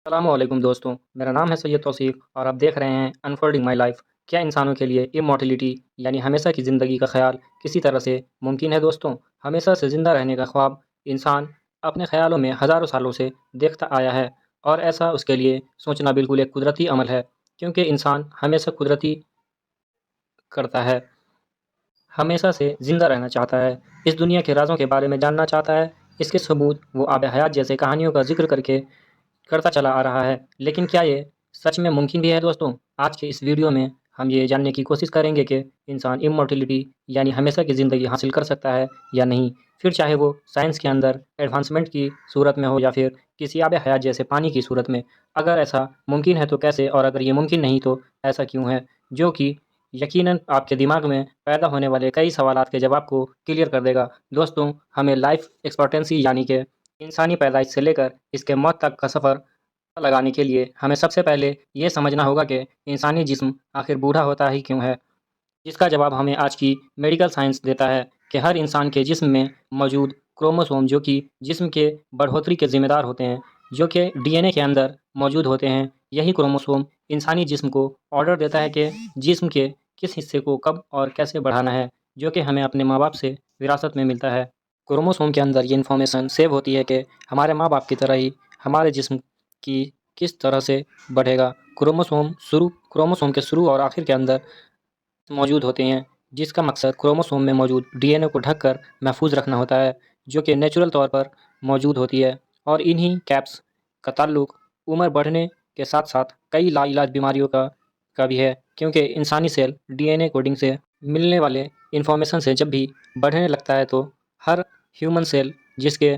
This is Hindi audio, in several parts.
अस्सलामुअलैकुम दोस्तों, मेरा नाम है सैयद तौसीफ़ और आप देख रहे हैं अनफोल्डिंग माई लाइफ। क्या इंसानों के लिए इमॉर्टलिटी यानी हमेशा की ज़िंदगी का ख्याल किसी तरह से मुमकिन है दोस्तों? हमेशा से ज़िंदा रहने का ख्वाब इंसान अपने ख़्यालों में हज़ारों सालों से देखता आया है और ऐसा उसके लिए सोचना बिल्कुल एक कुदरती अमल है, क्योंकि इंसान हमेशा कुदरती करता है, हमेशा से ज़िंदा रहना चाहता है, इस दुनिया के राज़ों के बारे में जानना चाहता है। इसके सबूत वो आब हयात जैसे कहानियों का ज़िक्र करके करता चला आ रहा है। लेकिन क्या ये सच में मुमकिन भी है दोस्तों? आज के इस वीडियो में हम ये जानने की कोशिश करेंगे कि इंसान इमॉर्टलिटी यानी हमेशा की ज़िंदगी हासिल कर सकता है या नहीं। फिर चाहे वो साइंस के अंदर एडवांसमेंट की सूरत में हो या फिर किसी आब हयात जैसे पानी की सूरत में। अगर ऐसा मुमकिन है तो कैसे, और अगर ये मुमकिन नहीं तो ऐसा क्यों है? जो कि यकीनन आपके दिमाग में पैदा होने वाले कई सवालात के जवाब को क्लियर कर देगा। दोस्तों, हमें लाइफ एक्सपेक्टेंसी यानी कि इंसानी पैदाइश से लेकर इसके मौत तक का सफ़र लगाने के लिए हमें सबसे पहले ये समझना होगा कि इंसानी जिस्म आखिर बूढ़ा होता ही क्यों है, जिसका जवाब हमें आज की मेडिकल साइंस देता है कि हर इंसान के जिस्म में मौजूद क्रोमोसोम जो कि जिस्म के बढ़ोतरी के ज़िम्मेदार होते हैं, जो कि डीएनए के अंदर मौजूद होते हैं, यही क्रोमोसोम इंसानी जिस्म को ऑर्डर देता है कि जिस्म के किस हिस्से को कब और कैसे बढ़ाना है, जो कि हमें अपने माँ बाप से विरासत में मिलता है। क्रोमोसोम के अंदर ये इन्फॉर्मेशन सेव होती है कि हमारे माँ बाप की तरह ही हमारे जिस्म की किस तरह से बढ़ेगा। क्रोमोसोम के शुरू और आखिर के अंदर मौजूद होते हैं, जिसका मकसद क्रोमोसोम में मौजूद डीएनए को ढककर महफूज रखना होता है, जो कि नेचुरल तौर पर मौजूद होती है। और इन्हीं कैप्स का ताल्लुक उम्र बढ़ने के साथ साथ कई लाइलाज बीमारियों का भी है, क्योंकि इंसानी सेल डीएनए कोडिंग से मिलने वाले इंफॉर्मेशन से जब भी बढ़ने लगता है तो हर ह्यूमन सेल जिसके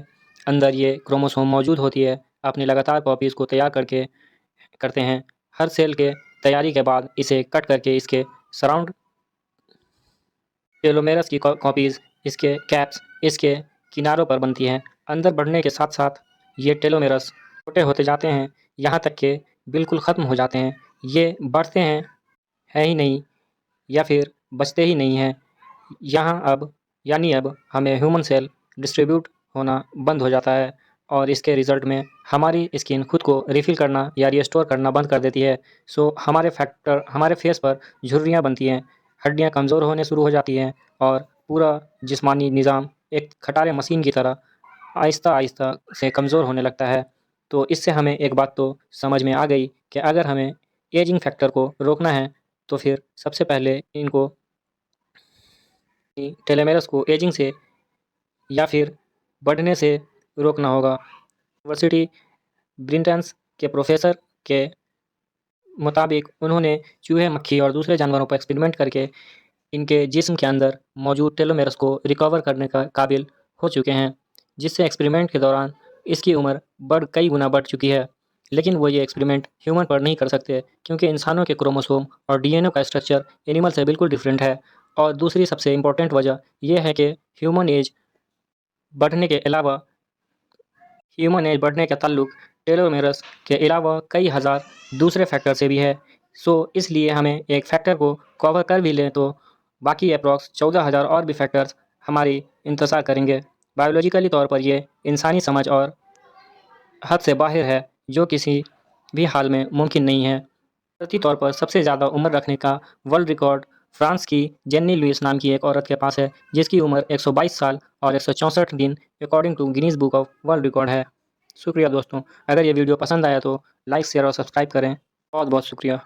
अंदर ये क्रोमोसोम मौजूद होती है अपनी लगातार कॉपीज़ को तैयार करके करते हैं। हर सेल के तैयारी के बाद इसे कट करके इसके सराउंड टेलोमेरस की कॉपीज़ इसके कैप्स इसके किनारों पर बनती हैं। अंदर बढ़ने के साथ साथ ये टेलोमेरस छोटे होते जाते हैं, यहाँ तक कि बिल्कुल ख़त्म हो जाते हैं। ये बढ़ते हैं है ही नहीं या फिर बचते ही नहीं हैं। यहाँ अब अब हमें ह्यूमन सेल डिस्ट्रीब्यूट होना बंद हो जाता है और इसके रिज़ल्ट में हमारी स्किन खुद को रिफ़िल करना या रिस्टोर करना बंद कर देती है। सो हमारे फेस पर झुर्रियाँ बनती हैं, हड्डियाँ कमज़ोर होने शुरू हो जाती हैं और पूरा जिस्मानी निज़ाम एक खटारे मशीन की तरह आहिस्ता-आहिस्ता से कमज़ोर होने लगता है। तो इससे हमें एक बात तो समझ में आ गई कि अगर हमें एजिंग फैक्टर को रोकना है तो फिर सबसे पहले इनको टेलोमेरस को एजिंग से या फिर बढ़ने से रोकना होगा। यूनिवर्सिटी ब्रिंटन्स के प्रोफेसर के मुताबिक उन्होंने चूहे, मक्खी और दूसरे जानवरों पर एक्सपेरिमेंट करके इनके जिस्म के अंदर मौजूद टेलोमेरस को रिकवर करने का काबिल हो चुके हैं, जिससे एक्सपेरिमेंट के दौरान इसकी उम्र कई गुना बढ़ चुकी है। लेकिन वो ये एक्सपेरिमेंट ह्यूमन पर नहीं कर सकते, क्योंकि इंसानों के क्रोमोसोम और डीएनए का स्ट्रक्चर एनिमल से बिल्कुल डिफरेंट है। और दूसरी सबसे इम्पोर्टेंट वजह यह है कि बढ़ने के अलावा ह्यूमन एज बढ़ने का ताल्लुक टेलोमेरस के अलावा कई हज़ार दूसरे फैक्टर से भी है। सो इसलिए हमें एक फैक्टर को कवर कर भी लें तो बाकी अप्रॉक्स 14,000 और भी फैक्टर्स हमारी इंतज़ार करेंगे। बायोलॉजिकली तौर पर ये इंसानी समझ और हद से बाहर है, जो किसी भी हाल में मुमकिन नहीं है। कुदरती तौर पर सबसे ज़्यादा उम्र रखने का वर्ल्ड रिकॉर्ड फ्रांस की जेन्नी लुइस नाम की एक औरत के पास है, जिसकी उम्र 122 साल और 164 दिन according to Guinness book of world record है। शुक्रिया दोस्तों, अगर ये वीडियो पसंद आया तो लाइक, शेयर और सब्सक्राइब करें। बहुत बहुत शुक्रिया।